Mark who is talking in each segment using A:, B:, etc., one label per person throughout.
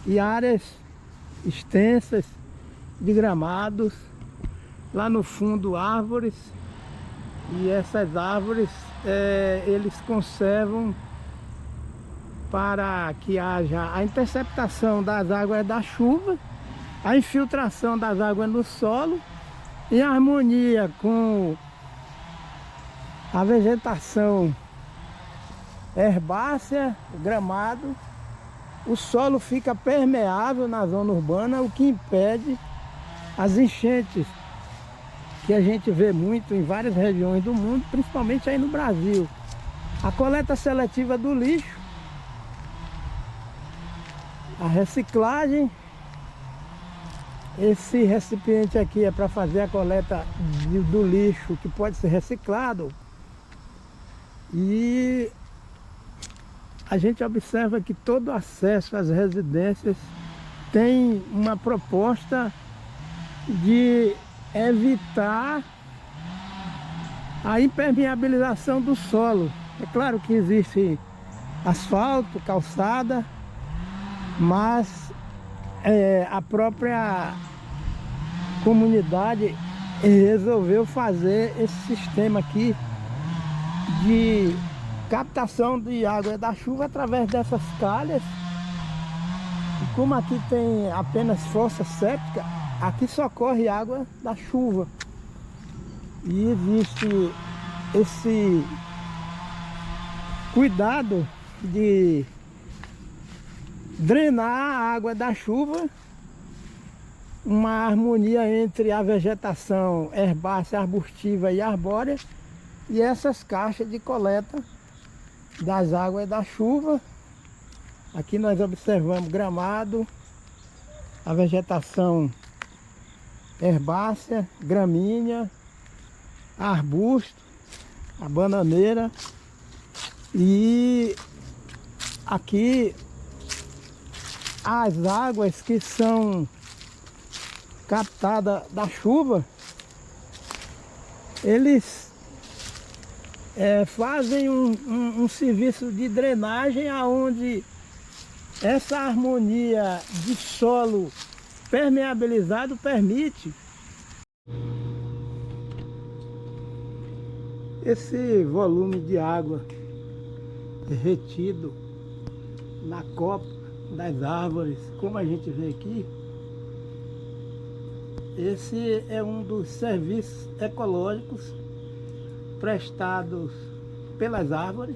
A: e áreas extensas de gramados. Lá no fundo árvores, e essas árvores eles conservam para que haja a interceptação das águas da chuva, a infiltração das águas no solo, em harmonia com a vegetação herbácea, o gramado. O solo fica permeável na zona urbana, o que impede as enchentes que a gente vê muito em várias regiões do mundo, principalmente aí no Brasil. A coleta seletiva do lixo, a reciclagem. Esse recipiente aqui é para fazer a coleta do lixo que pode ser reciclado. E a gente observa que todo acesso às residências tem uma proposta de evitar a impermeabilização do solo. É claro que existe asfalto, calçada, mas a própria comunidade resolveu fazer esse sistema aqui de captação de água da chuva através dessas calhas. E como aqui tem apenas fossa séptica, aqui só corre água da chuva. E existe esse cuidado de drenar a água da chuva, uma harmonia entre a vegetação herbácea, arbustiva e arbórea, e essas caixas de coleta das águas da chuva. Aqui nós observamos gramado, a vegetação herbácea, gramínea, arbusto, a bananeira. E aqui as águas que são captadas da chuva, eles fazem um serviço de drenagem aonde essa harmonia de solo permeabilizado permite esse volume de água retido na copa das árvores. Como a gente vê aqui, esse é um dos serviços ecológicos prestados pelas árvores,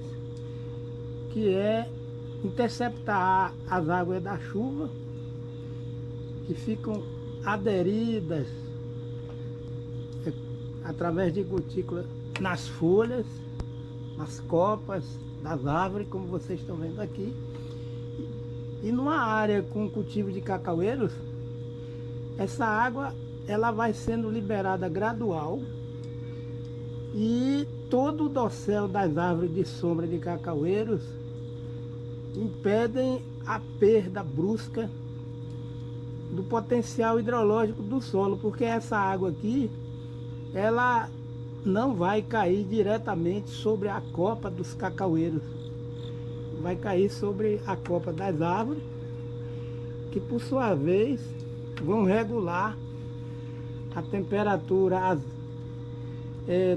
A: que é interceptar as águas da chuva que ficam aderidas através de gotículas nas folhas, nas copas das árvores, como vocês estão vendo aqui. E numa área com cultivo de cacaueiros, essa água ela vai sendo liberada gradual, e todo o dossel das árvores de sombra de cacaueiros impedem a perda brusca do potencial hidrológico do solo, porque essa água aqui ela não vai cair diretamente sobre a copa dos cacaueiros, vai cair sobre a copa das árvores, que por sua vez vão regular a temperatura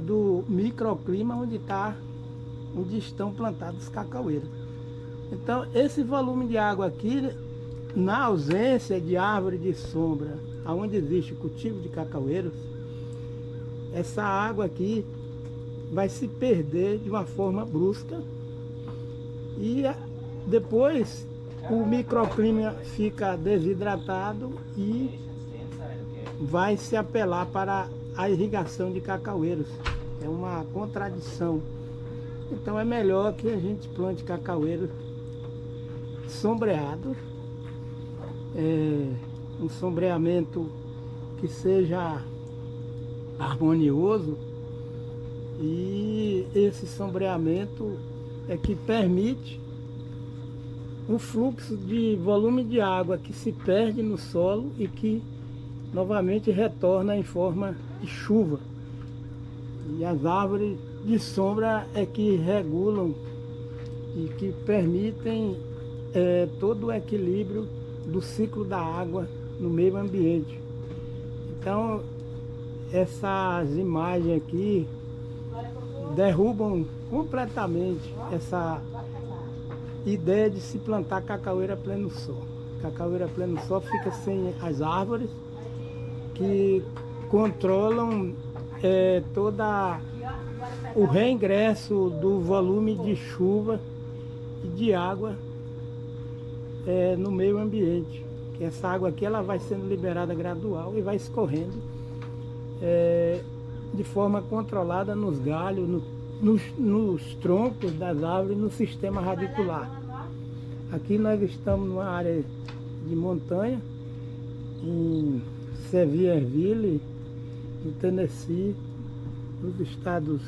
A: do microclima onde estão plantados os cacaueiros. Então esse volume de água aqui, na ausência de árvore de sombra, onde existe cultivo de cacaueiros, essa água aqui vai se perder de uma forma brusca, e depois o microclima fica desidratado e vai se apelar para a irrigação de cacaueiros. É uma contradição. Então é melhor que a gente plante cacaueiros sombreados, um sombreamento que seja harmonioso, e esse sombreamento é que permite um fluxo de volume de água que se perde no solo e que novamente retorna em forma de chuva. E as árvores de sombra é que regulam e que permitem todo o equilíbrio do ciclo da água no meio ambiente. Então, essas imagens aqui derrubam completamente essa ideia de se plantar cacaúeira a pleno sol. Cacaúeira a pleno sol fica sem as árvores que controlam toda o reingresso do volume de chuva e de água no meio ambiente. Que essa água aqui ela vai sendo liberada gradual e vai escorrendo de forma controlada nos galhos, nos troncos das árvores, no sistema radicular. Aqui nós estamos numa área de montanha, em Sevierville, no Tennessee, nos Estados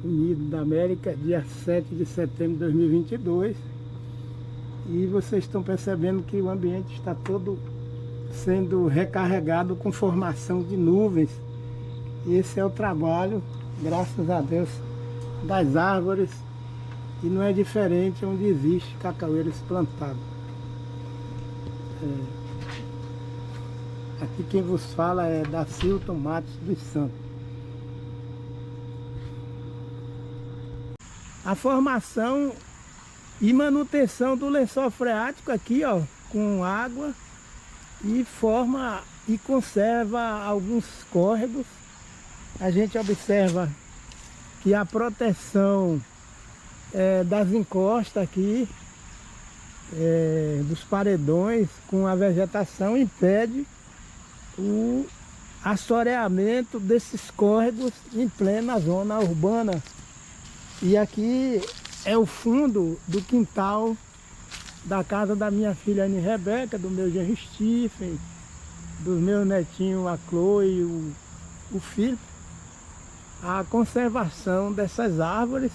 A: Unidos da América, dia 7 de setembro de 2022. E vocês estão percebendo que o ambiente está todo sendo recarregado com formação de nuvens. Esse é o trabalho, graças a Deus, das árvores, e não é diferente onde existe cacaúeiras plantadas. Aqui quem vos fala é Dacilton Matos dos Santos. A formação e manutenção do lençol freático aqui, ó, com água, e forma e conserva alguns córregos. A gente observa que a proteção das encostas aqui, dos paredões com a vegetação, impede o assoreamento desses córregos em plena zona urbana. E aqui é o fundo do quintal da casa da minha filha Anne Rebeca, do meu genro Stephen, dos meus netinhos, a Chloe e o Philip. A conservação dessas árvores,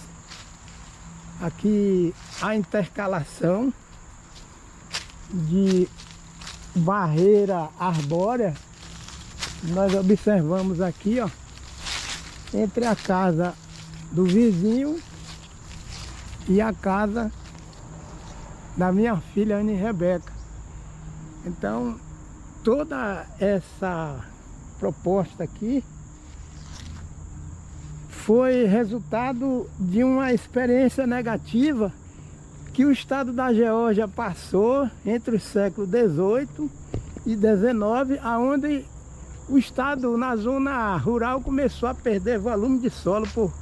A: aqui a intercalação de barreira arbórea. Nós observamos aqui, ó, entre a casa do vizinho e a casa da minha filha Anne Rebeca. Então, toda essa proposta aqui foi resultado de uma experiência negativa que o estado da Geórgia passou entre os séculos XVIII e XIX, aonde o estado, na zona rural, começou a perder volume de solo por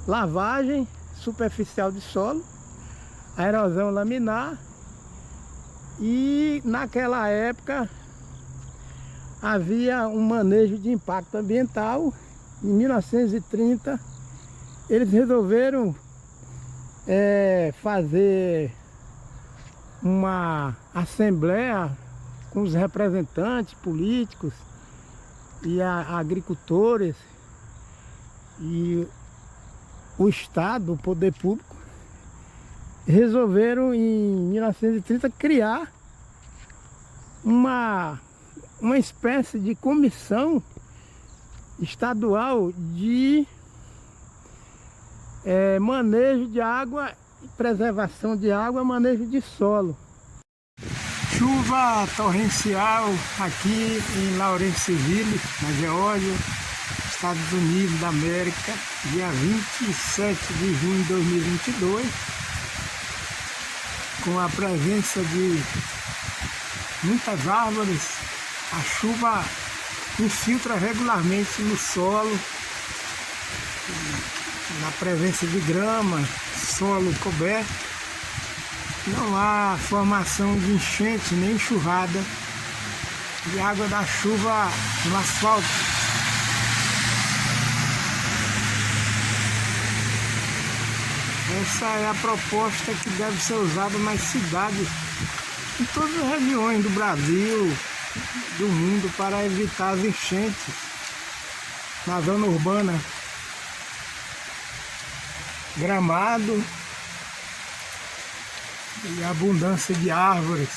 A: lavagem superficial de solo, a erosão laminar, e naquela época havia um manejo de impacto ambiental. Em 1930 eles resolveram fazer uma assembleia com os representantes políticos e agricultores e o Estado, o poder público, resolveram em 1930 criar uma espécie de comissão estadual de manejo de água, preservação de água, manejo de solo. Chuva torrencial aqui em Lawrenceville, na Geórgia, Estados Unidos da América, dia 27 de junho de 2022, com a presença de muitas árvores. A chuva infiltra regularmente no solo, na presença de grama, solo coberto. Não há formação de enchente nem enxurrada de água da chuva no asfalto. Essa é a proposta que deve ser usada nas cidades, em todas as regiões do Brasil, do mundo, para evitar as enchentes na zona urbana. Gramado e abundância de árvores.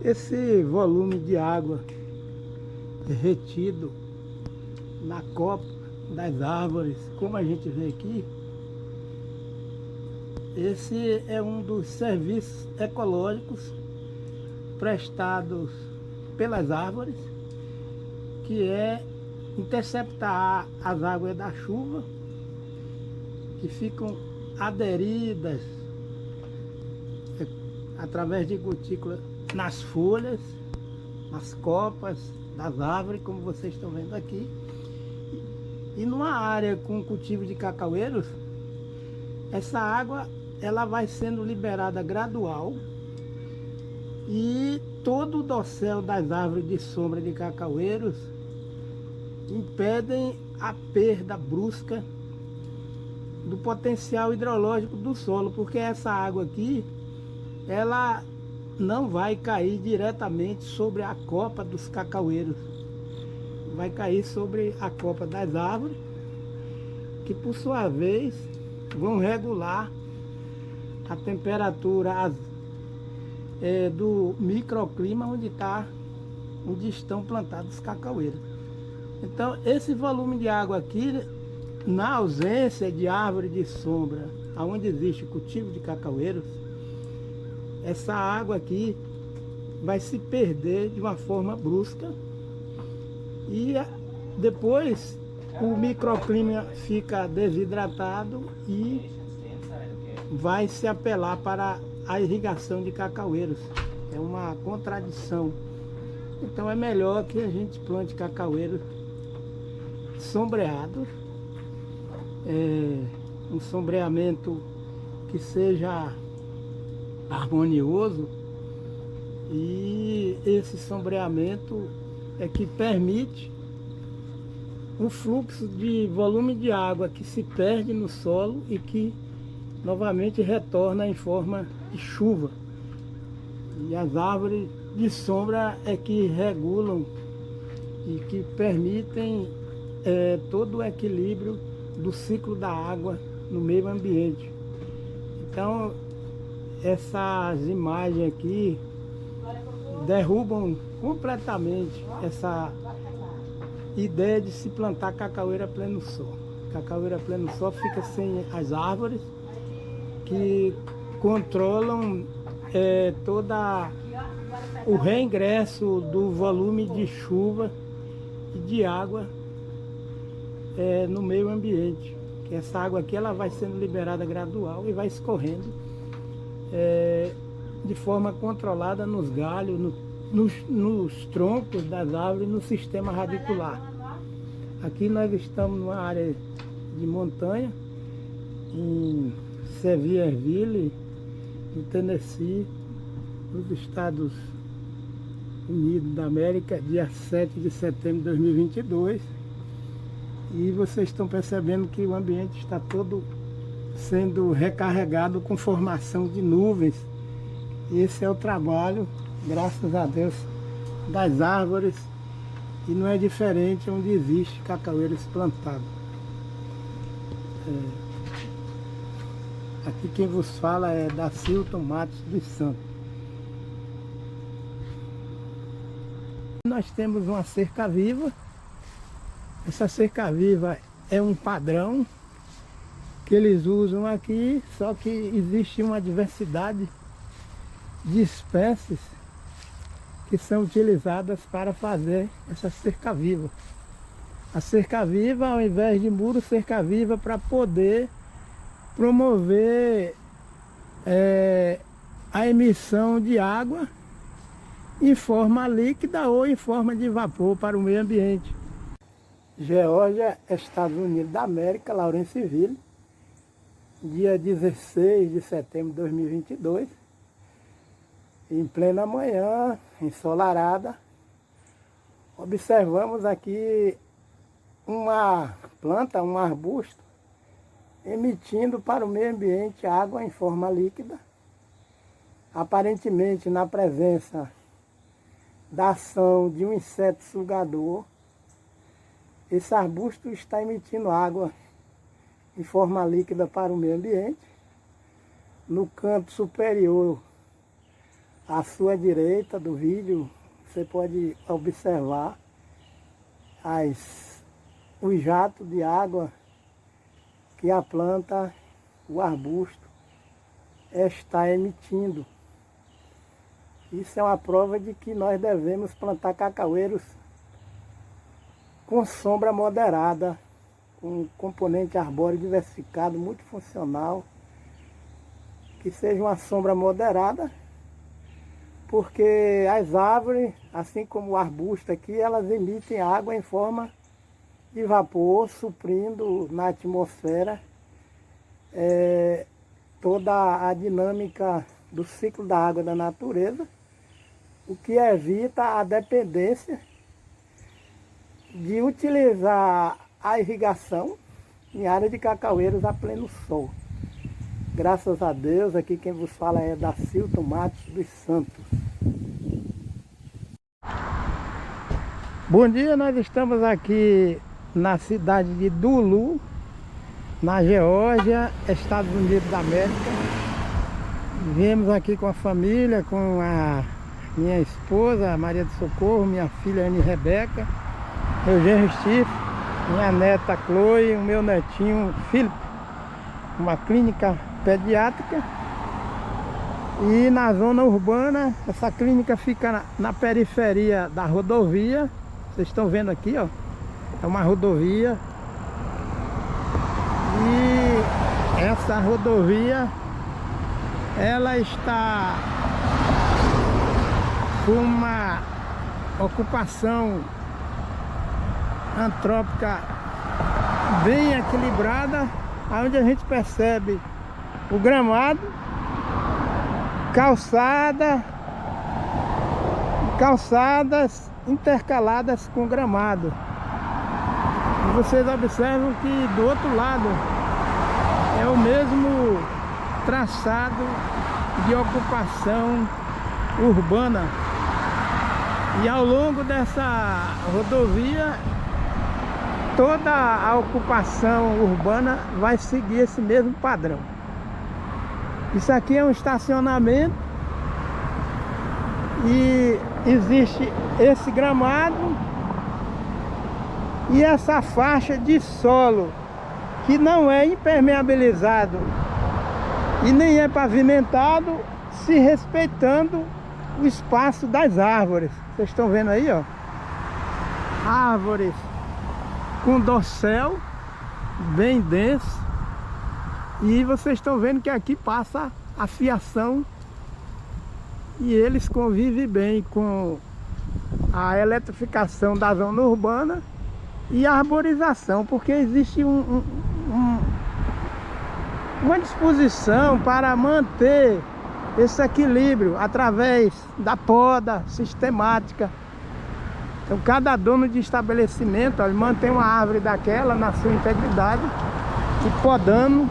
A: Esse volume de água retido na copa das árvores, como a gente vê aqui, esse é um dos serviços ecológicos prestados pelas árvores, que é interceptar as águas da chuva que ficam aderidas através de gotículas nas folhas, nas copas das árvores, como vocês estão vendo aqui. E numa área com cultivo de cacaueiros, essa água ela vai sendo liberada gradual e todo o dossel das árvores de sombra de cacaueiros impedem a perda brusca do potencial hidrológico do solo, porque essa água aqui ela não vai cair diretamente sobre a copa dos cacaueiros, vai cair sobre a copa das árvores, que por sua vez vão regular a temperatura do microclima onde estão plantados os cacaueiros. Então esse volume de água aqui, na ausência de árvore de sombra, onde existe cultivo de cacaueiros, essa água aqui vai se perder de uma forma brusca e depois o microclima fica desidratado e vai se apelar para a irrigação de cacaueiros. É uma contradição. Então é melhor que a gente plante cacaueiros sombreados, um sombreamento que seja harmonioso, e esse sombreamento é que permite um fluxo de volume de água que se perde no solo e que novamente retorna em forma de chuva. E as árvores de sombra é que regulam e que permitem todo o equilíbrio do ciclo da água no meio ambiente. Então essas imagens aqui derrubam completamente essa ideia de se plantar cacaueira a pleno sol. Cacaueira a pleno sol fica sem as árvores que controlam todo o reingresso do volume de chuva e de água no meio ambiente. Que essa água aqui ela vai sendo liberada gradual e vai escorrendo de forma controlada nos galhos, nos troncos das árvores, no sistema radicular. Aqui nós estamos numa área de montanha, em Sevierville, no Tennessee, nos Estados Unidos da América, dia 7 de setembro de 2022. E vocês estão percebendo que o ambiente está todo sendo recarregado com formação de nuvens. Esse é o trabalho, graças a Deus, das árvores, e não é diferente onde existe cacaueiros plantados. Aqui quem vos fala é Dacilton Matos dos Santos. Nós temos uma cerca viva. Essa cerca viva é um padrão que eles usam aqui, só que existe uma diversidade de espécies que são utilizadas para fazer essa cerca viva. A cerca viva, ao invés de muro, cerca viva para poder promover a emissão de água em forma líquida ou em forma de vapor para o meio ambiente. Geórgia, Estados Unidos da América, Lawrenceville, dia 16 de setembro de 2022, em plena manhã, ensolarada, observamos aqui uma planta, um arbusto, emitindo para o meio ambiente água em forma líquida, aparentemente na presença da ação de um inseto sugador. Esse arbusto está emitindo água em forma líquida para o meio ambiente. No canto superior À sua direita do vídeo, você pode observar os jatos de água que a planta, o arbusto, está emitindo. Isso é uma prova de que nós devemos plantar cacaueiros com sombra moderada, com componente arbóreo diversificado, multifuncional, que seja uma sombra moderada, porque as árvores, assim como o arbusto aqui, elas emitem água em forma de vapor, suprindo na atmosfera toda a dinâmica do ciclo da água da natureza, o que evita a dependência de utilizar a irrigação em área de cacaueiros a pleno sol. Graças a Deus, aqui quem vos fala é Dacilton Matos dos Santos. Bom dia, nós estamos aqui na cidade de Duluth, na Geórgia, Estados Unidos da América. Viemos aqui com a família, com a minha esposa, Maria do Socorro, minha filha Anne Rebeca, meu genro Steve, minha neta Chloe, o meu netinho Filipe, uma clínica pediátrica. E na zona urbana, essa clínica fica na periferia da rodovia. Vocês estão vendo aqui, ó, é uma rodovia. E essa rodovia, ela está com uma ocupação antrópica bem equilibrada, onde a gente percebe o gramado, calçadas intercaladas com gramado. E vocês observam que do outro lado é o mesmo traçado de ocupação urbana. E ao longo dessa rodovia, toda a ocupação urbana vai seguir esse mesmo padrão. Isso aqui é um estacionamento e existe esse gramado e essa faixa de solo que não é impermeabilizado e nem é pavimentado, se respeitando o espaço das árvores. Vocês estão vendo aí, ó, árvores com dossel bem denso, e vocês estão vendo que aqui passa a fiação e eles convivem bem com a eletrificação da zona urbana e a arborização, porque existe uma disposição para manter esse equilíbrio através da poda sistemática. Então cada dono de estabelecimento, ele mantém uma árvore daquela na sua integridade e podando.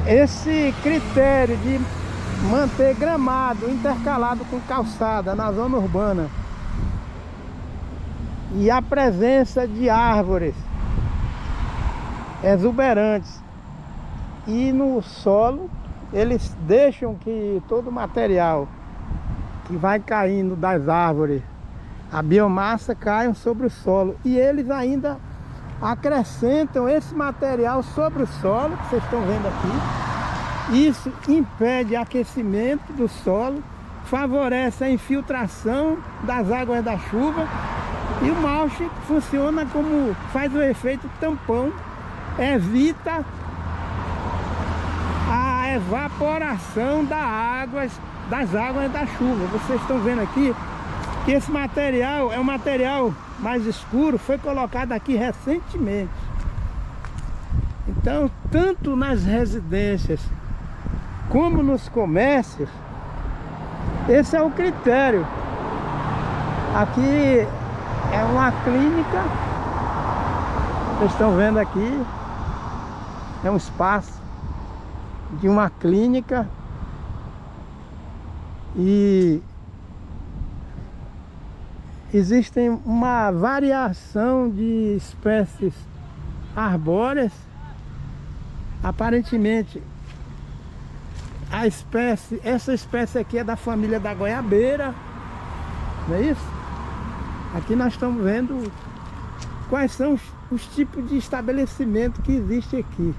A: Esse critério de manter gramado intercalado com calçada na zona urbana e a presença de árvores exuberantes e no solo, eles deixam que todo o material que vai caindo das árvores, a biomassa, caiam sobre o solo, e eles ainda acrescentam esse material sobre o solo, que vocês estão vendo aqui. Isso impede aquecimento do solo, favorece a infiltração das águas da chuva, e o mulch funciona como, faz o efeito tampão, evita a evaporação das águas da chuva. Vocês estão vendo aqui que esse material é um material mais escuro, foi colocado aqui recentemente. Então, tanto nas residências como nos comércios, esse é o critério. Aqui é uma clínica, vocês estão vendo aqui, é um espaço de uma clínica, e existem uma variação de espécies arbóreas. Aparentemente essa espécie aqui é da família da goiabeira, não é isso? Aqui nós estamos vendo quais são os tipos de estabelecimento que existe aqui.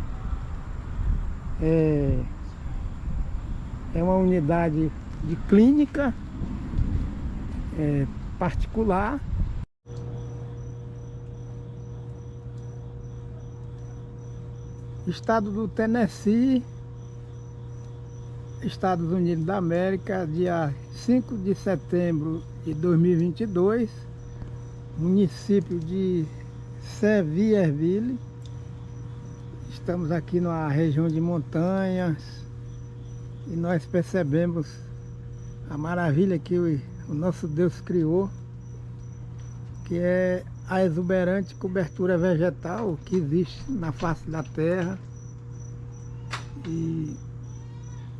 A: É uma unidade de clínica particular. Estado do Tennessee, Estados Unidos da América, dia 5 de setembro de 2022, município de Sevierville. Estamos aqui numa região de montanhas e nós percebemos a maravilha que o nosso Deus criou, que é a exuberante cobertura vegetal que existe na face da terra. E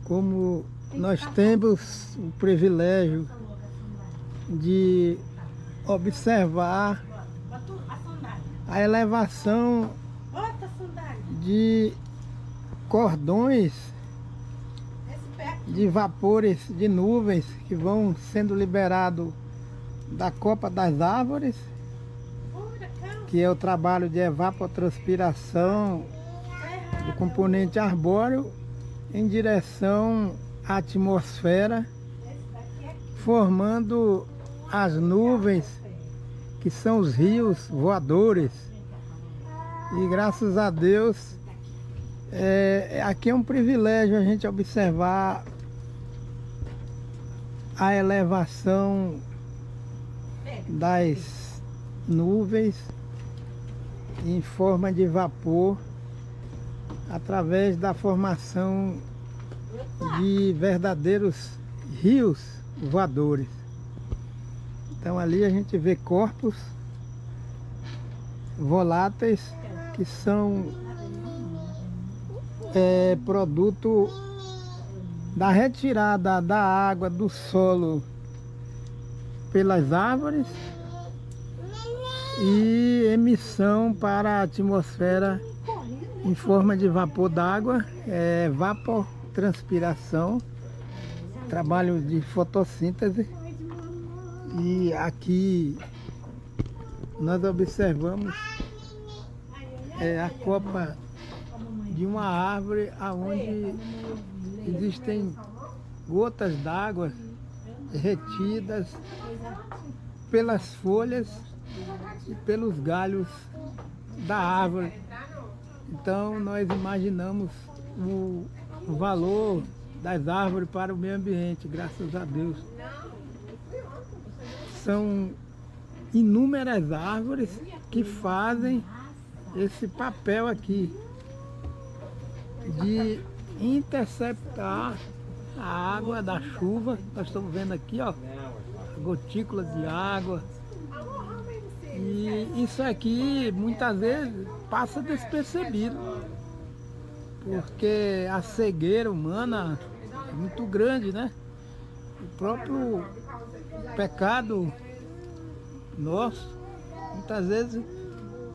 A: como nós temos o privilégio de observar a elevação de cordões de vapores, de nuvens que vão sendo liberados da copa das árvores, que é o trabalho de evapotranspiração do componente arbóreo em direção à atmosfera, formando as nuvens, que são os rios voadores. E graças a Deus, aqui é um privilégio a gente observar a elevação das nuvens em forma de vapor, através da formação de verdadeiros rios voadores. Então ali a gente vê corpos voláteis que são produto da retirada da água do solo pelas árvores e emissão para a atmosfera em forma de vapor d'água, evapotranspiração, trabalho de fotossíntese. E aqui nós observamos a copa de uma árvore onde existem gotas d'água retidas pelas folhas e pelos galhos da árvore. Então nós imaginamos o valor das árvores para o meio ambiente, graças a Deus. São inúmeras árvores que fazem esse papel aqui de interceptar a água da chuva. Nós estamos vendo aqui, ó, gotículas de água. E isso aqui muitas vezes passa despercebido, porque a cegueira humana é muito grande, né? O próprio pecado nosso muitas vezes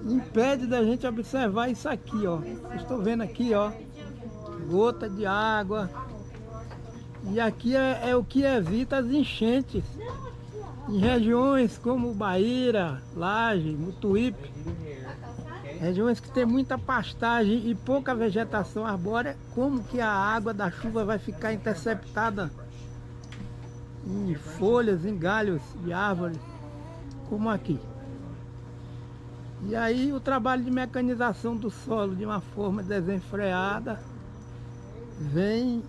A: impede da gente observar isso aqui, ó. Estou vendo aqui, ó, gota de água. E aqui é o que evita as enchentes em regiões como Bahia, Laje, Mutuípe, regiões que tem muita pastagem e pouca vegetação arbórea. Como que a água da chuva vai ficar interceptada em folhas, em galhos de árvores, como aqui? E aí o trabalho de mecanização do solo de uma forma desenfreada vem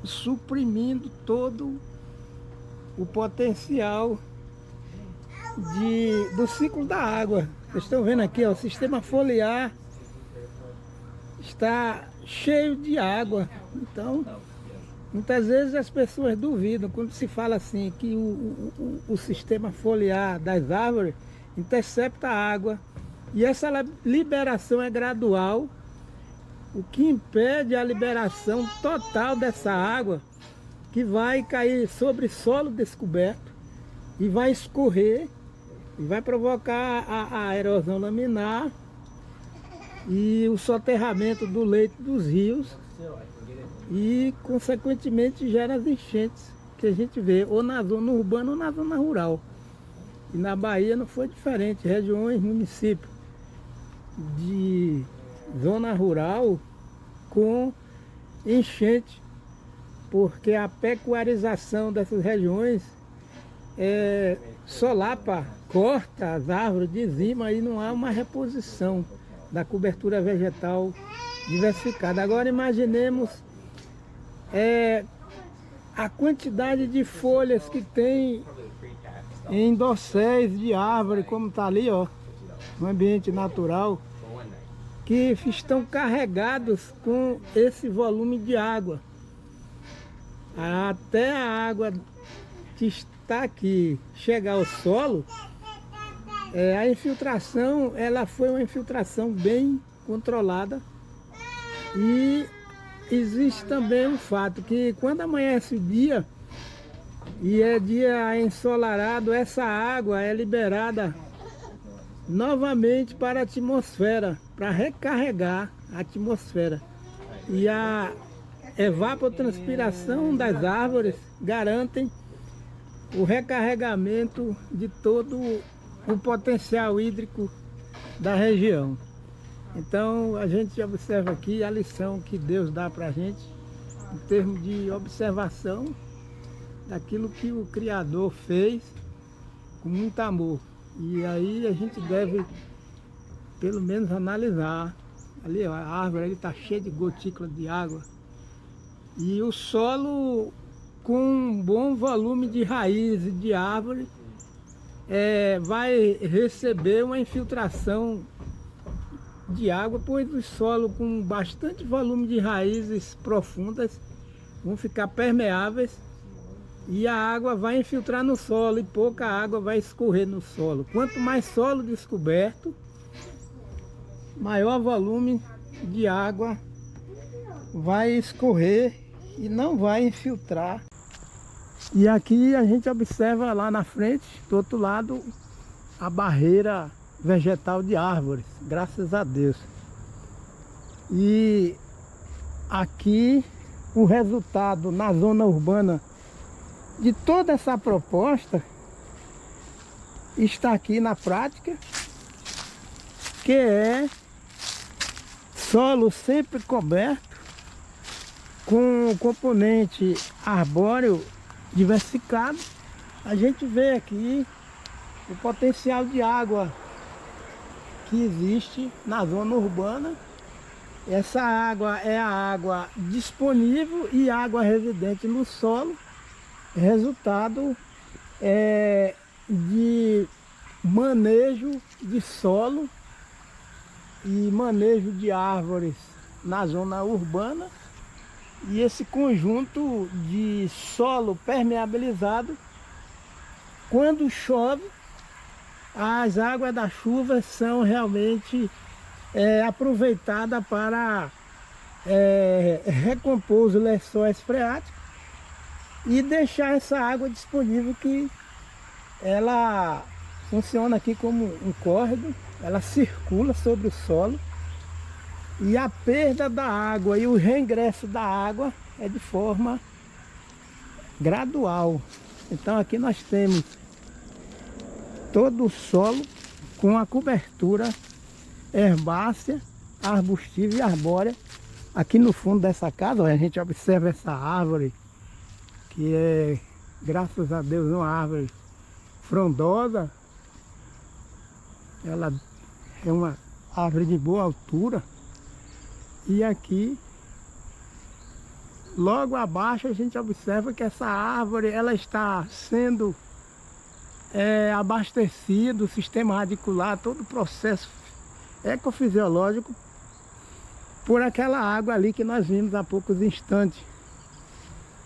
A: suprimindo todo o potencial do ciclo da água. Vocês estão vendo aqui, ó, o sistema foliar está cheio de água. Então, muitas vezes as pessoas duvidam quando se fala assim que o sistema foliar das árvores intercepta a água. E essa liberação é gradual, o que impede a liberação total dessa água, que vai cair sobre solo descoberto e vai escorrer e vai provocar a erosão laminar e o soterramento do leito dos rios, e consequentemente gera as enchentes que a gente vê ou na zona urbana ou na zona rural. E na Bahia não foi diferente, regiões, municípios de zona rural com enchente, porque a pecuarização dessas regiões solapa, corta as árvores, dizima e não há uma reposição da cobertura vegetal diversificada. Agora imaginemos a quantidade de folhas que tem em dosséis de árvore, como está ali, ó, no ambiente natural, que estão carregados com esse volume de água. Até a água que está aqui chegar ao solo, a infiltração, ela foi uma infiltração bem controlada. E existe também um fato que quando amanhece o dia e é dia ensolarado, essa água é liberada novamente para a atmosfera, para recarregar a atmosfera. E a evapotranspiração das árvores garantem o recarregamento de todo o potencial hídrico da região. Então a gente observa aqui a lição que Deus dá para a gente em termos de observação daquilo que o Criador fez com muito amor. E aí a gente deve pelo menos analisar. Ali ó, a árvore está cheia de gotículas de água. E o solo com um bom volume de raízes de árvore vai receber uma infiltração de água, pois o solo com bastante volume de raízes profundas vão ficar permeáveis e a água vai infiltrar no solo e pouca água vai escorrer no solo. Quanto mais solo descoberto, maior volume de água vai escorrer e não vai infiltrar. E aqui a gente observa lá na frente, do outro lado, a barreira vegetal de árvores, graças a Deus. E aqui o resultado na zona urbana de toda essa proposta está aqui na prática, que é solo sempre coberto com componente arbóreo diversificado. A gente vê aqui o potencial de água que existe na zona urbana. Essa água é a água disponível e água residente no solo, resultado de manejo de solo e manejo de árvores na zona urbana. E esse conjunto de solo permeabilizado, quando chove, as águas da chuva são realmente aproveitadas para recompor os lençóis freáticos e deixar essa água disponível, que ela funciona aqui como um córrego, ela circula sobre o solo. E a perda da água e o reingresso da água é de forma gradual. Então aqui nós temos todo o solo com a cobertura herbácea, arbustiva e arbórea. Aqui no fundo dessa casa, ó, a gente observa essa árvore, que é, graças a Deus, uma árvore frondosa. Ela é uma árvore de boa altura. E aqui, logo abaixo, a gente observa que essa árvore ela está sendo abastecido, o sistema radicular, todo o processo ecofisiológico, por aquela água ali que nós vimos há poucos instantes.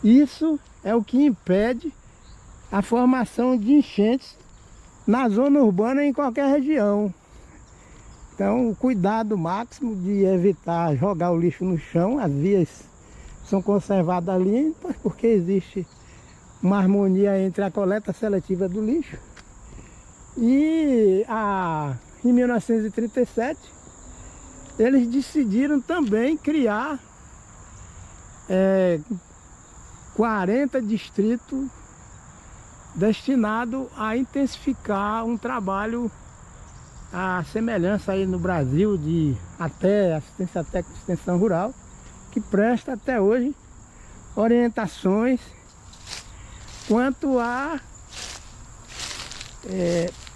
A: Isso é o que impede a formação de enchentes na zona urbana em qualquer região. Então, o cuidado máximo de evitar jogar o lixo no chão. As vias são conservadas limpas, porque existe uma harmonia entre a coleta seletiva do lixo. E em 1937, eles decidiram também criar 40 distritos destinados a intensificar um trabalho, a semelhança aí no Brasil de até assistência técnica de extensão rural, que presta até hoje orientações quanto a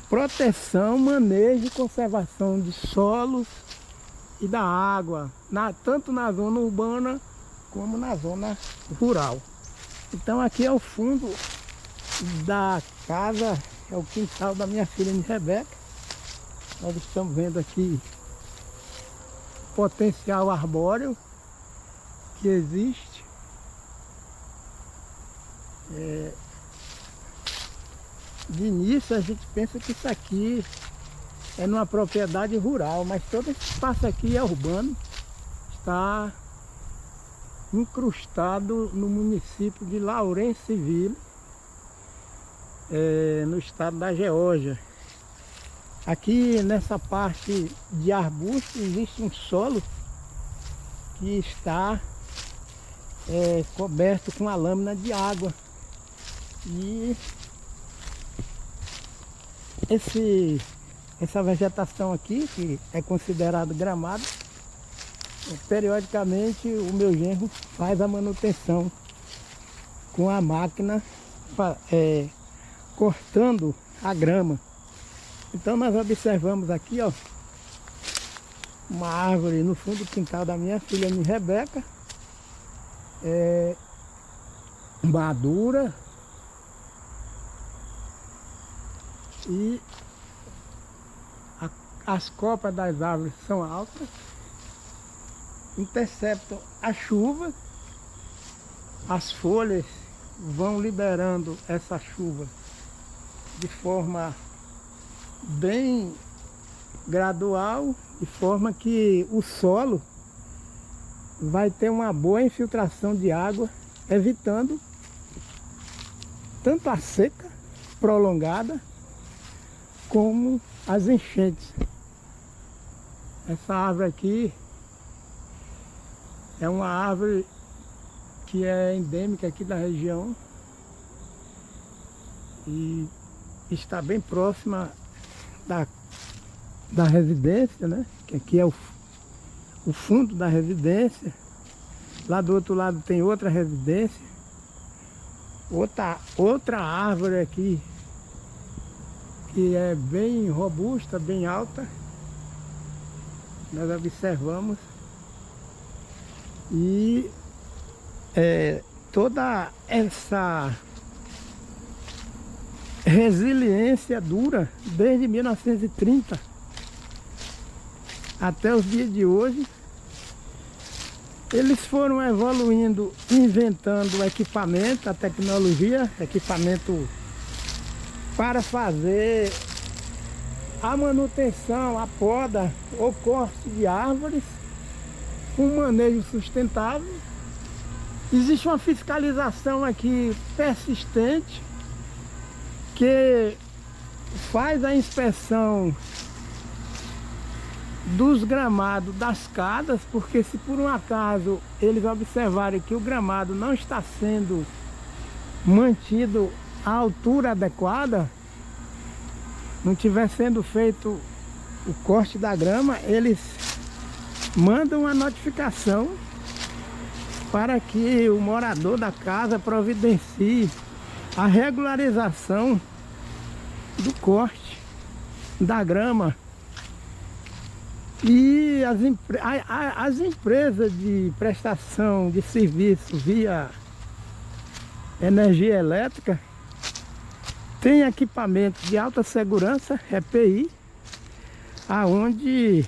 A: proteção, manejo e conservação de solos e da água, tanto na zona urbana como na zona rural. Então aqui é o fundo da casa, é o quintal da minha filha Rebeca. Nós estamos vendo aqui o potencial arbóreo que existe. De início a gente pensa que isso aqui é numa propriedade rural, mas todo esse espaço aqui é urbano, está incrustado no município de Lawrenceville, no estado da Geórgia. Aqui nessa parte de arbusto existe um solo que está coberto com a lâmina de água. E essa vegetação aqui, que é considerado gramado, periodicamente o meu genro faz a manutenção com a máquina, cortando a grama. Então nós observamos aqui, ó, uma árvore no fundo do quintal da minha filha Rebeca, madura, e as copas das árvores são altas, interceptam a chuva, as folhas vão liberando essa chuva de forma bem gradual, de forma que o solo vai ter uma boa infiltração de água, evitando tanto a seca prolongada como as enchentes. Essa árvore aqui é uma árvore que é endêmica aqui da região e está bem próxima da residência, né? Que aqui é o fundo da residência. Lá do outro lado tem outra residência, outra árvore aqui que é bem robusta, bem alta. Nós observamos e toda essa resiliência dura desde 1930 até os dias de hoje. Eles foram evoluindo, inventando equipamento, a tecnologia, equipamento para fazer a manutenção, a poda ou corte de árvores, um manejo sustentável. Existe uma fiscalização aqui persistente que faz a inspeção dos gramados das casas, porque se por um acaso eles observarem que o gramado não está sendo mantido à altura adequada, não estiver sendo feito o corte da grama, eles mandam uma notificação para que o morador da casa providencie a regularização do corte da grama. E as empresas de prestação de serviço via energia elétrica têm equipamentos de alta segurança, EPI, aonde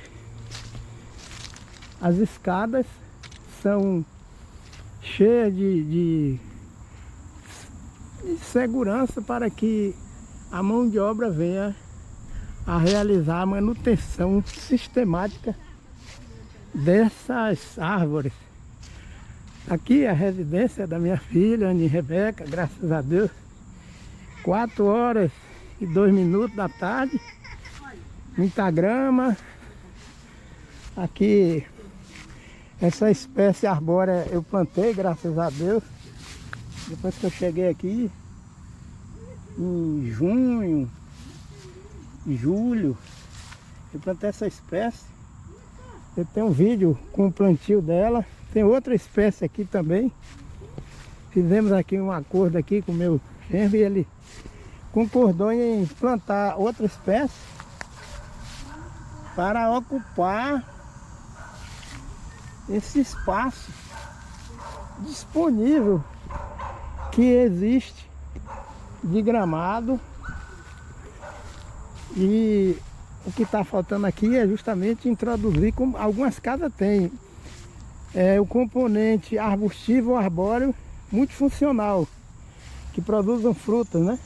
A: as escadas são cheias de segurança para que a mão de obra venha a realizar a manutenção sistemática dessas árvores. Aqui é a residência da minha filha, Rebeca, graças a Deus. 4h02 da tarde. Muita grama. Aqui Essa espécie arbórea eu plantei, graças a Deus. Depois que eu cheguei aqui, em junho, julho, eu plantei essa espécie. Eu tenho um vídeo com o plantio dela. Tem outra espécie aqui também. Fizemos aqui um acordo aqui com o meu genro e ele concordou em plantar outra espécie para ocupar esse espaço disponível que existe de gramado. E o que está faltando aqui é justamente introduzir, como algumas casas têm, o componente arbustivo ou arbóreo multifuncional, que produzem frutas, né?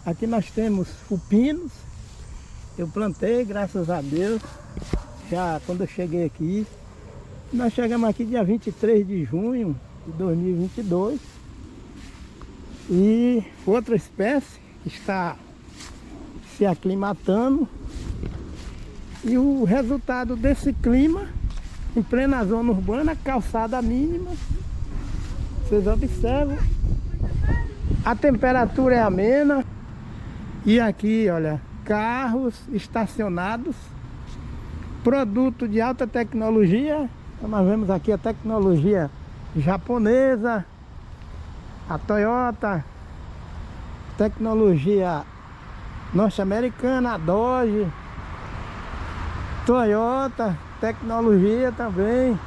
A: Aqui nós temos o pinos, eu plantei, graças a Deus, já quando eu cheguei aqui. Nós chegamos aqui dia 23 de junho de 2022. E outra espécie que está se aclimatando. E o resultado desse clima, em plena zona urbana, calçada mínima, vocês observam, a temperatura é amena. E aqui, olha, carros estacionados, produto de alta tecnologia. Então nós vemos aqui a tecnologia japonesa, a Toyota, tecnologia norte-americana, a Dodge, Toyota, tecnologia também.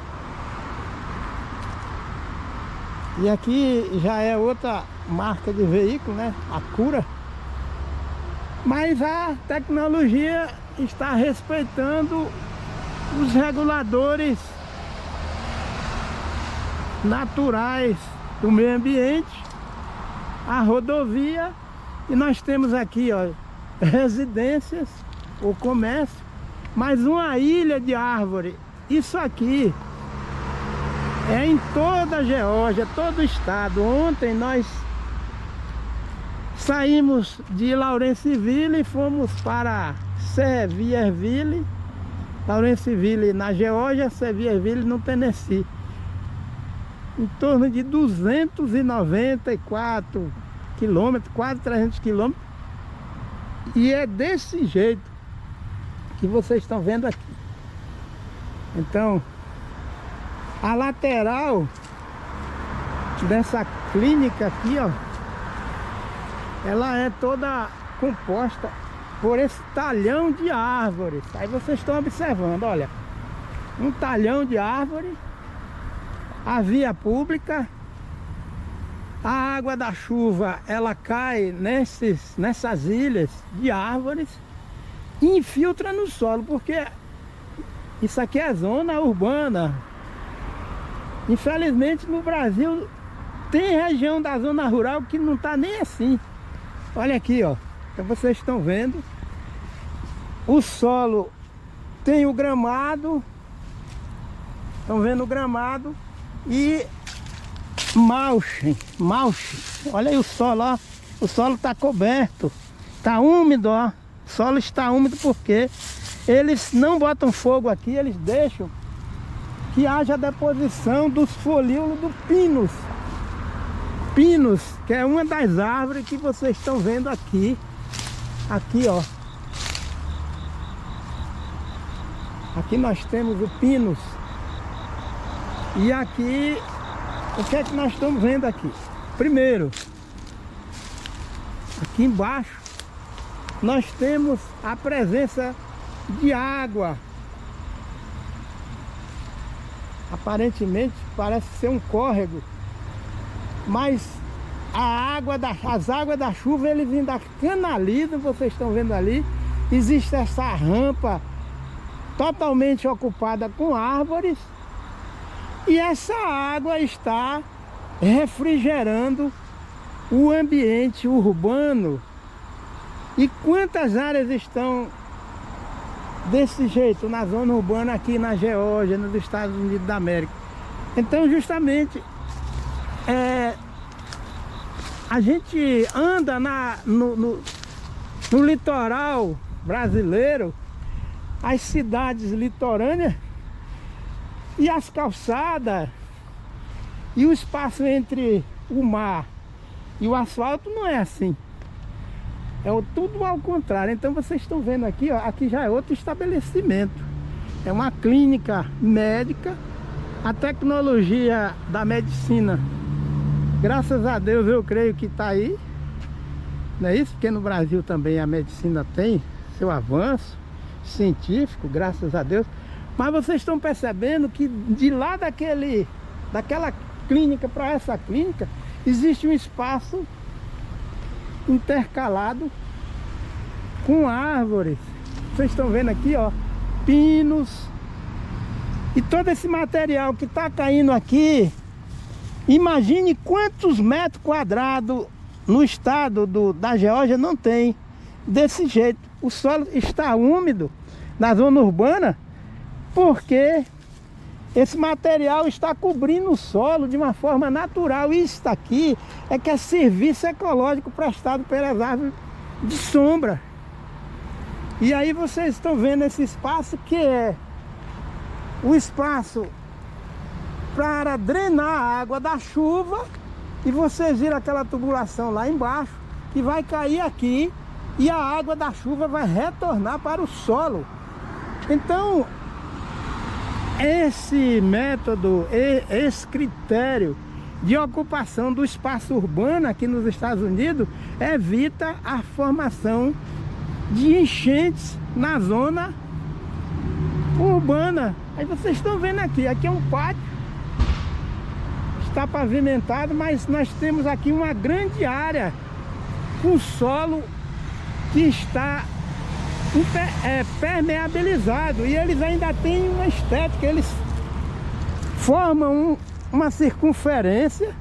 A: E aqui já é outra marca de veículo, né? A Cura. Mas a tecnologia está respeitando os reguladores naturais do meio ambiente, a rodovia. E nós temos aqui, ó, residências, o comércio, mais uma ilha de árvore. Isso aqui é em toda a Geórgia, todo o estado. Ontem nós saímos de Lawrenceville e fomos para Sevierville. Lawrenceville na Geórgia, Sevierville no Tennessee. Em torno de 294 quilômetros, quase 300 quilômetros. E é desse jeito que vocês estão vendo aqui. Então, a lateral dessa clínica aqui, ó, ela é toda composta por esse talhão de árvores. Aí vocês estão observando, olha, um talhão de árvore, a via pública, a água da chuva, ela cai nessas ilhas de árvores e infiltra no solo, porque isso aqui é zona urbana. Infelizmente no Brasil tem região da zona rural que não está nem assim. Olha aqui, ó, então vocês estão vendo, o solo tem o gramado, estão vendo o gramado e mulch, olha aí o solo, ó, o solo está coberto, está úmido, ó, o solo está úmido porque eles não botam fogo aqui, eles deixam que haja deposição dos folíolos do pinus, que é uma das árvores que vocês estão vendo aqui, ó, aqui nós temos o pinus. E aqui, o que é que nós estamos vendo aqui? Primeiro, aqui embaixo, nós temos a presença de água. Aparentemente, parece ser um córrego. Mas as águas da chuva, eles ainda canalizam, vocês estão vendo ali. Existe essa rampa totalmente ocupada com árvores. E essa água está refrigerando o ambiente urbano. E quantas áreas estão desse jeito na zona urbana aqui na Geórgia, nos Estados Unidos da América? Então justamente a gente anda no litoral brasileiro, as cidades litorâneas, E as calçadas e o espaço entre o mar e o asfalto não é assim. Tudo ao contrário. Então vocês estão vendo aqui, ó, aqui já é outro estabelecimento. É uma clínica médica. A tecnologia da medicina, graças a Deus, eu creio que está aí. Não é isso? Porque no Brasil também a medicina tem seu avanço científico, graças a Deus. Mas vocês estão percebendo que de lá daquela clínica para essa clínica, existe um espaço intercalado com árvores. Vocês estão vendo aqui, ó, pinos. E todo esse material que está caindo aqui, imagine quantos metros quadrados no estado da Geórgia não tem desse jeito. O solo está úmido na zona urbana porque esse material está cobrindo o solo de uma forma natural. Isso aqui é que é serviço ecológico prestado pelas árvores de sombra. E aí vocês estão vendo esse espaço que é o espaço para drenar a água da chuva. E vocês viram aquela tubulação lá embaixo que vai cair aqui e a água da chuva vai retornar para o solo. Então esse método, esse critério de ocupação do espaço urbano aqui nos Estados Unidos evita a formação de enchentes na zona urbana. Aí vocês estão vendo aqui é um pátio, está pavimentado, mas nós temos aqui uma grande área com solo que está permeabilizado, e eles ainda têm uma estética. Eles formam uma circunferência,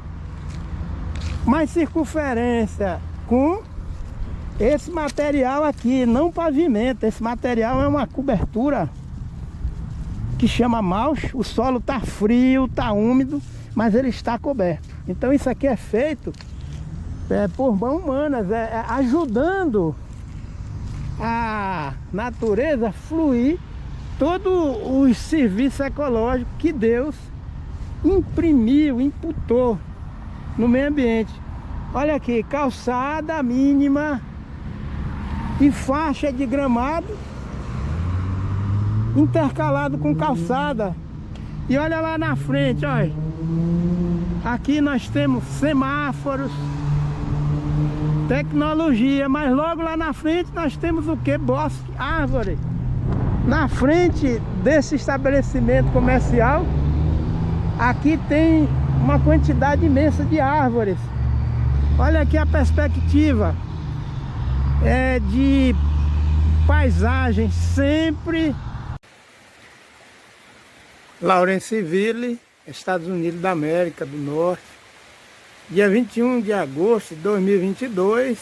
A: mas circunferência com esse material aqui, não pavimento. Esse material é uma cobertura que chama mulch. O solo está frio, está úmido, mas ele está coberto. Então isso aqui é feito por mãos humanas, ajudando a natureza a fluir todo o serviço ecológico que Deus imprimiu, imputou no meio ambiente. Olha aqui, calçada mínima e faixa de gramado intercalado com calçada. E olha lá na frente, olha. Aqui nós temos semáforos, tecnologia, mas logo lá na frente nós temos o que? Bosque, árvore. Na frente desse estabelecimento comercial, aqui tem uma quantidade imensa de árvores. Olha aqui a perspectiva de paisagem sempre. Lawrenceville, Estados Unidos da América do Norte, dia 21 de agosto de 2022,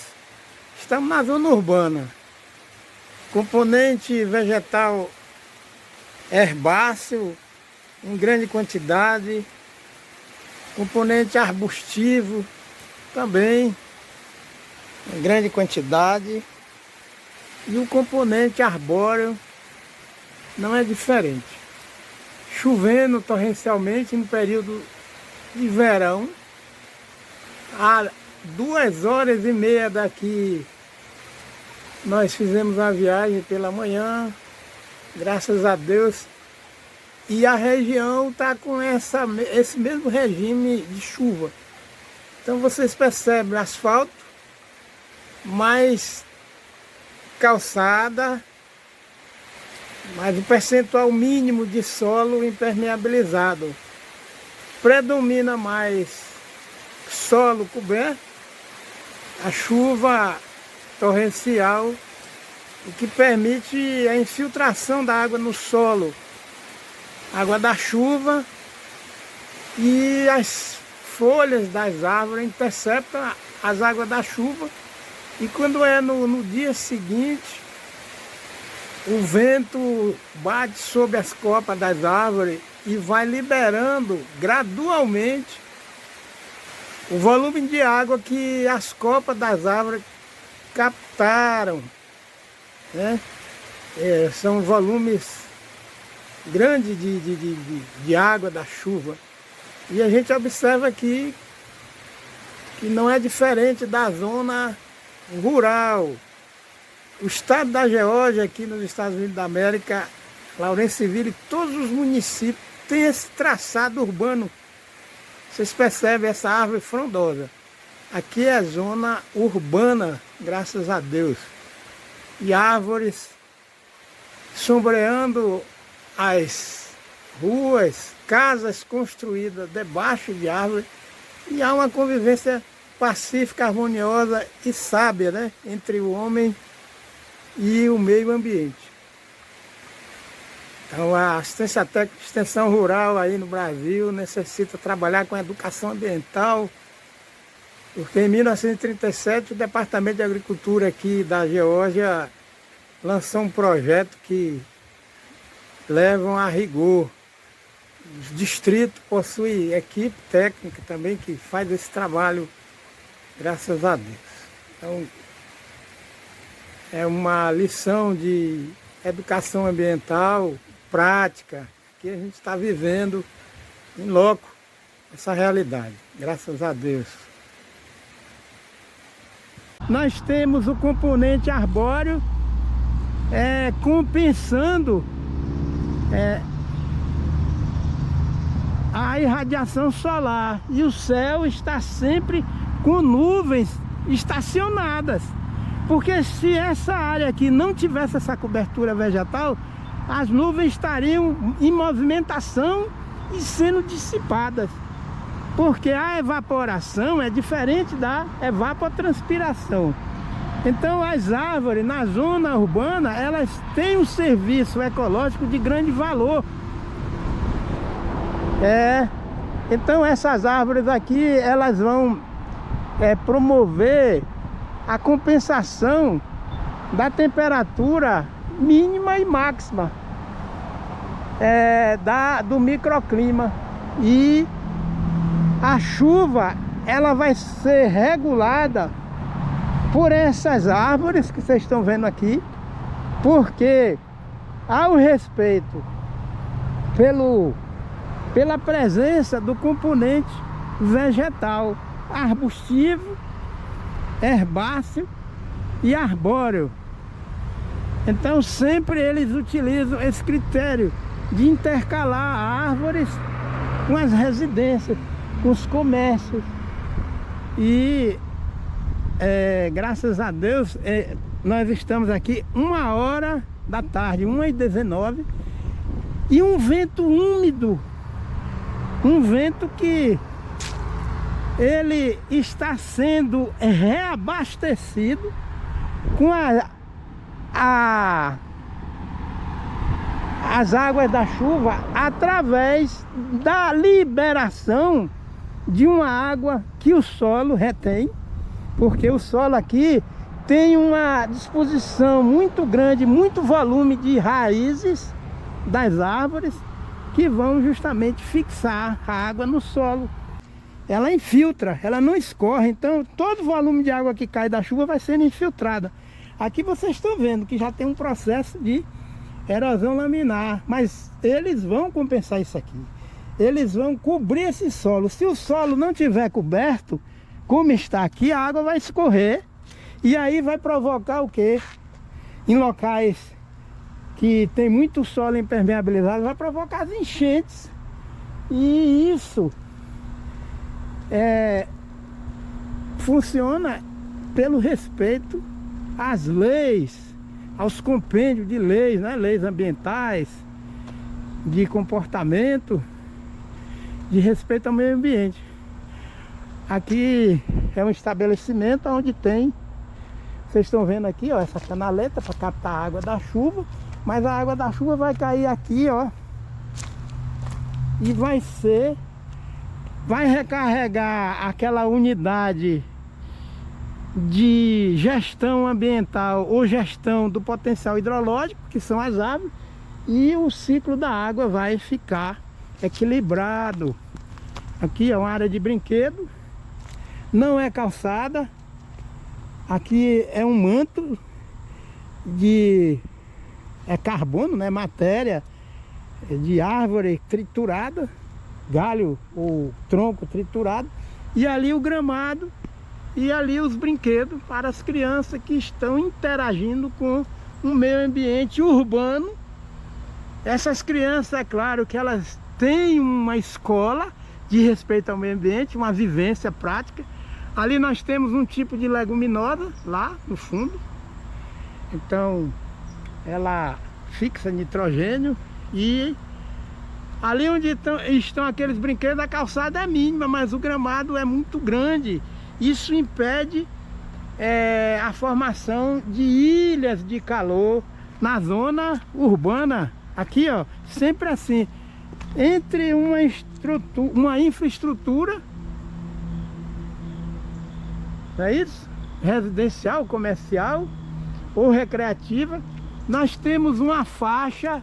A: estamos na zona urbana. Componente vegetal herbáceo em grande quantidade, componente arbustivo também em grande quantidade, e o componente arbóreo não é diferente. Chovendo torrencialmente no período de verão. Há 2h30 daqui nós fizemos uma viagem pela manhã, graças a Deus, e a região está com esse mesmo regime de chuva. Então vocês percebem asfalto, mais calçada, mas o percentual mínimo de solo impermeabilizado. Predomina mais solo coberto, a chuva torrencial, o que permite a infiltração da água no solo, água da chuva, e as folhas das árvores interceptam as águas da chuva, e quando é no dia seguinte, o vento bate sobre as copas das árvores e vai liberando gradualmente o volume de água que as copas das árvores captaram, né? São volumes grande de água da chuva. E a gente observa aqui que não é diferente da zona rural. O estado da Geórgia, aqui nos Estados Unidos da América, Lawrenceville, todos os municípios têm esse traçado urbano. Vocês percebem essa árvore frondosa. Aqui é zona urbana, graças a Deus. E árvores sombreando as ruas, casas construídas debaixo de árvores. E há uma convivência pacífica, harmoniosa e sábia, né, entre o homem e o meio ambiente. Então a assistência técnica de extensão rural aí no Brasil necessita trabalhar com a educação ambiental, porque em 1937 o Departamento de Agricultura aqui da Geórgia lançou um projeto que levam a rigor. Os distritos possuem equipe técnica também que faz esse trabalho, graças a Deus. Então, é uma lição de educação ambiental, prática, que a gente está vivendo em loco essa realidade, graças a Deus. Nós temos o componente arbóreo compensando a irradiação solar, e o céu está sempre com nuvens estacionadas, porque se essa área aqui não tivesse essa cobertura vegetal, as nuvens estariam em movimentação e sendo dissipadas, porque a evaporação é diferente da evapotranspiração. Então as árvores na zona urbana, elas têm um serviço ecológico de grande valor. Então essas árvores aqui, elas vão promover a compensação da temperatura mínima e máxima do microclima. E a chuva, ela vai ser regulada por essas árvores que vocês estão vendo aqui, porque há o respeito pela presença do componente vegetal, arbustivo, herbáceo e arbóreo. Então sempre eles utilizam esse critério de intercalar árvores com as residências, com os comércios. E graças a Deus nós estamos aqui 1h da tarde, 1h19, e um vento úmido, um vento que ele está sendo reabastecido com as águas da chuva, através da liberação de uma água que o solo retém, porque o solo aqui tem uma disposição muito grande, muito volume de raízes das árvores, que vão justamente fixar a água no solo. Ela infiltra, ela não escorre, então todo o volume de água que cai da chuva vai sendo infiltrada. Aqui vocês estão vendo que já tem um processo de erosão laminar, mas eles vão compensar isso aqui. Eles vão cobrir esse solo. Se o solo não tiver coberto, como está aqui, a água vai escorrer, e aí vai provocar o quê? Em locais que tem muito solo impermeabilizado, vai provocar as enchentes. E isso funciona pelo respeito às leis, aos compêndios de leis, né? Leis ambientais, de comportamento, de respeito ao meio ambiente. Aqui é um estabelecimento onde tem, vocês estão vendo aqui, ó, essa canaleta para captar a água da chuva, mas a água da chuva vai cair aqui, ó, e vai recarregar aquela unidade de gestão ambiental ou gestão do potencial hidrológico, que são as árvores, e o ciclo da água vai ficar equilibrado. Aqui é uma área de brinquedo, não é calçada, aqui é um manto de carbono, né, matéria de árvore triturada, galho ou tronco triturado, e ali o gramado e ali os brinquedos para as crianças que estão interagindo com o meio ambiente urbano. Essas crianças, é claro que elas têm uma escola de respeito ao meio ambiente, uma vivência prática. Ali nós temos um tipo de leguminosa lá no fundo, então ela fixa nitrogênio. E ali onde estão aqueles brinquedos, a calçada é mínima, mas o gramado é muito grande. Isso impede a formação de ilhas de calor na zona urbana. Aqui, ó, sempre assim, entre uma infraestrutura, é isso? Residencial, comercial ou recreativa, nós temos uma faixa,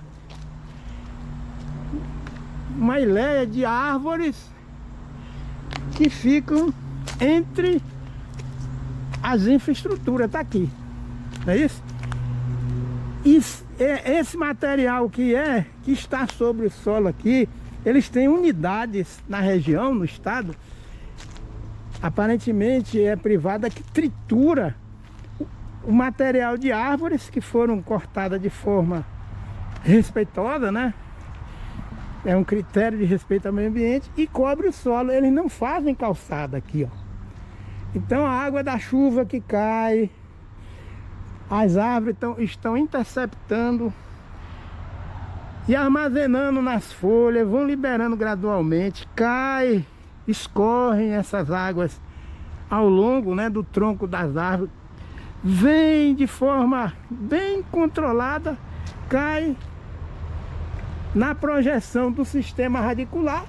A: uma ilha de árvores que ficam entre as infraestruturas. Tá aqui, não é isso? Esse material que está sobre o solo aqui, eles têm unidades na região, no estado, aparentemente é privada, que tritura o material de árvores que foram cortadas de forma respeitosa, né? É um critério de respeito ao meio ambiente, e cobre o solo. Eles não fazem calçada aqui, ó. Então a água da chuva que cai, as árvores estão interceptando e armazenando nas folhas, vão liberando gradualmente, cai, escorrem essas águas ao longo, né, do tronco das árvores, vem de forma bem controlada, cai na projeção do sistema radicular,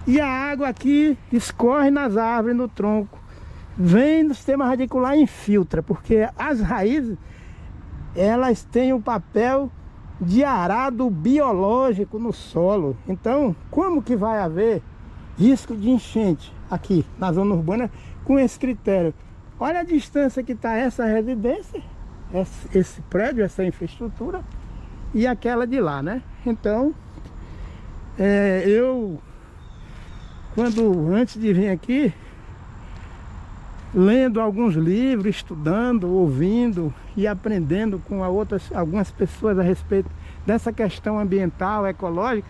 A: e a água aqui escorre nas árvores, no tronco, vem do sistema radicular e infiltra, porque as raízes, elas têm o papel de arado biológico no solo. Então, como que vai haver risco de enchente aqui na zona urbana com esse critério? Olha a distância que está essa residência, esse prédio, essa infraestrutura, e aquela de lá, né? Então, eu, antes de vir aqui, lendo alguns livros, estudando, ouvindo e aprendendo com algumas pessoas a respeito dessa questão ambiental, ecológica,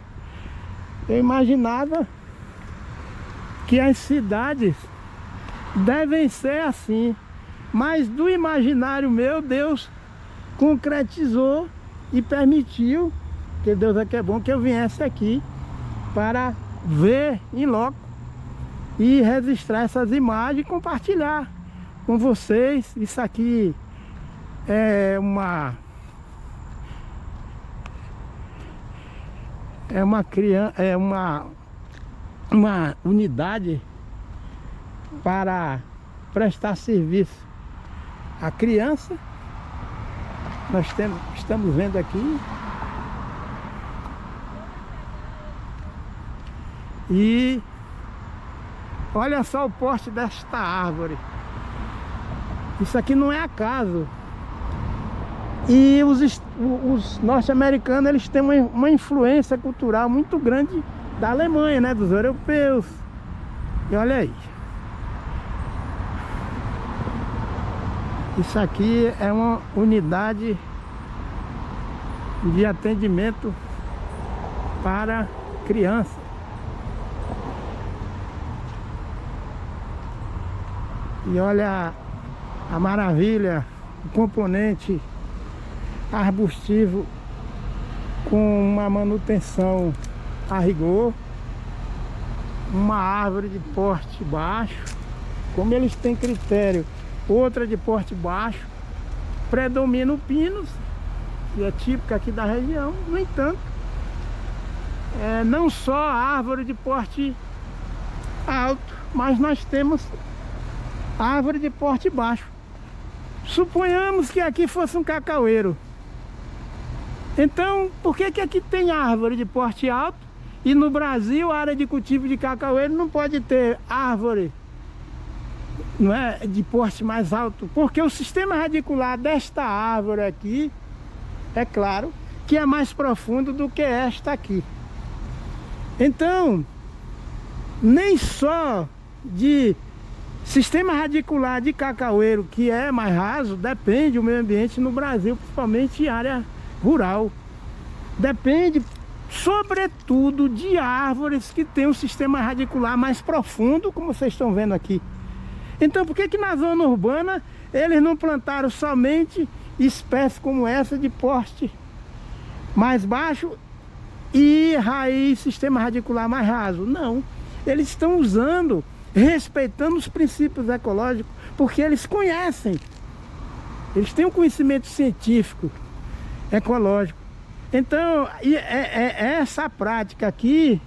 A: eu imaginava que as cidades devem ser assim, mas do imaginário meu, Deus concretizou e permitiu, que Deus é que é bom, que eu viesse aqui para ver em loco e registrar essas imagens e compartilhar com vocês. Isso aqui é uma unidade para prestar serviço à criança. Nós estamos vendo aqui, e olha só o porte desta árvore. Isso aqui não é acaso. E os norte-americanos, eles têm uma influência cultural muito grande da Alemanha, né? Dos europeus. E olha aí. Isso aqui é uma unidade de atendimento para criança. E olha a maravilha, o componente arbustivo com uma manutenção a rigor, uma árvore de porte baixo, como eles têm critério, outra de porte baixo, predominam pinos, que é típica aqui da região. No entanto, não só a árvore de porte alto, mas nós temos árvore de porte baixo. Suponhamos que aqui fosse um cacaueiro. Então, por que aqui tem árvore de porte alto e no Brasil a área de cultivo de cacaueiro não pode ter árvore, não é, de porte mais alto? Porque o sistema radicular desta árvore aqui, é claro, que é mais profundo do que esta aqui. Então, nem só de sistema radicular de cacaueiro, que é mais raso, depende o meio ambiente no Brasil, principalmente em área rural. Depende, sobretudo, de árvores que tem um sistema radicular mais profundo, como vocês estão vendo aqui. Então, por que que na zona urbana eles não plantaram somente espécies como essa de porte mais baixo e raiz, sistema radicular mais raso? Não, eles estão usando, respeitando os princípios ecológicos, porque eles conhecem, eles têm um conhecimento científico, ecológico. Então, essa prática aqui,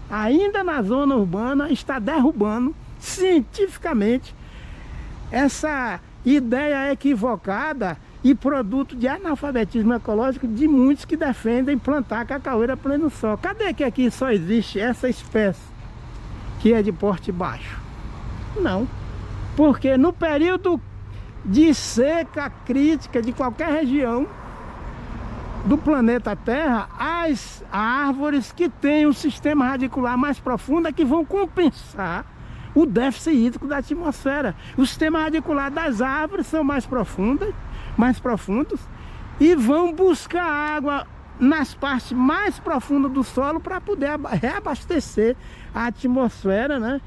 A: ainda na zona urbana, está derrubando cientificamente essa ideia equivocada e produto de analfabetismo ecológico de muitos que defendem plantar cacaueira a pleno sol. Cadê que aqui só existe essa espécie que é de porte baixo? Não, porque no período de seca crítica de qualquer região do planeta Terra, as árvores que têm um sistema radicular mais profundo é que vão compensar o déficit hídrico da atmosfera. O sistema radicular das árvores são mais profundos e vão buscar água nas partes mais profundas do solo para poder reabastecer a atmosfera, né,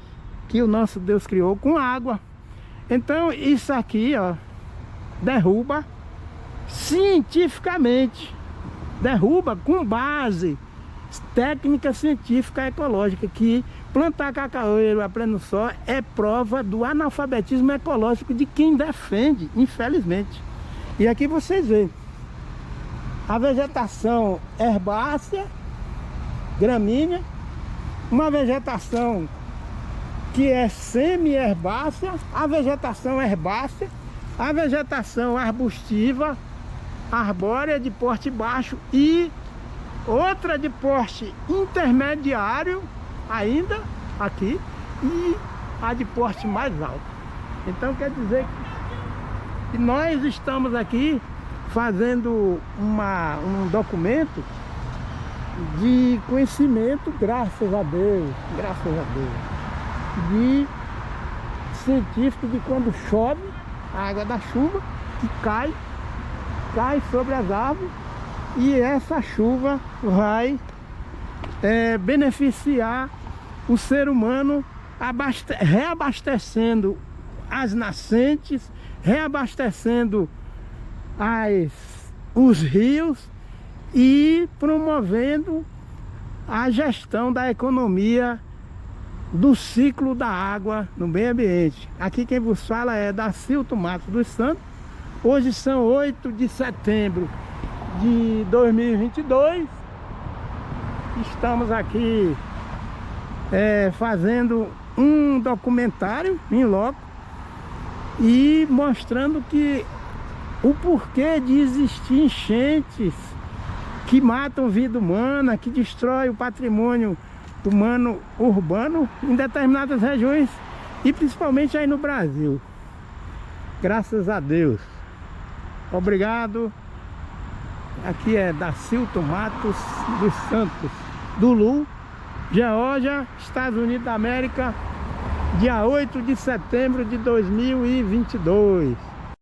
A: que o nosso Deus criou com água. Então isso aqui, ó, derruba cientificamente, derruba com base técnica científica ecológica, que plantar cacaueiro a pleno sol é prova do analfabetismo ecológico de quem defende, infelizmente. E aqui vocês veem a vegetação herbácea, gramínea, uma vegetação que é semi-herbácea, a vegetação herbácea, a vegetação arbustiva, arbórea de porte baixo e outra de porte intermediário ainda aqui, e a de porte mais alto. Então quer dizer que nós estamos aqui fazendo um documento de conhecimento, graças a Deus, de científico, de quando chove, a água da chuva que cai sobre as árvores, e essa chuva vai beneficiar o ser humano, reabastecendo as nascentes, reabastecendo os rios e promovendo a gestão da economia do ciclo da água no meio ambiente. Aqui quem vos fala é Dacilto Matos dos Santos. Hoje são 8 de setembro de 2022. Estamos aqui fazendo um documentário em loco e mostrando que o porquê de existir enchentes que matam vida humana, que destrói o patrimônio humano urbano em determinadas regiões e principalmente aí no Brasil. Graças a Deus. Obrigado. Aqui é Dacilto Matos dos Santos, do Lu, Geórgia, Estados Unidos da América, dia 8 de setembro de 2022.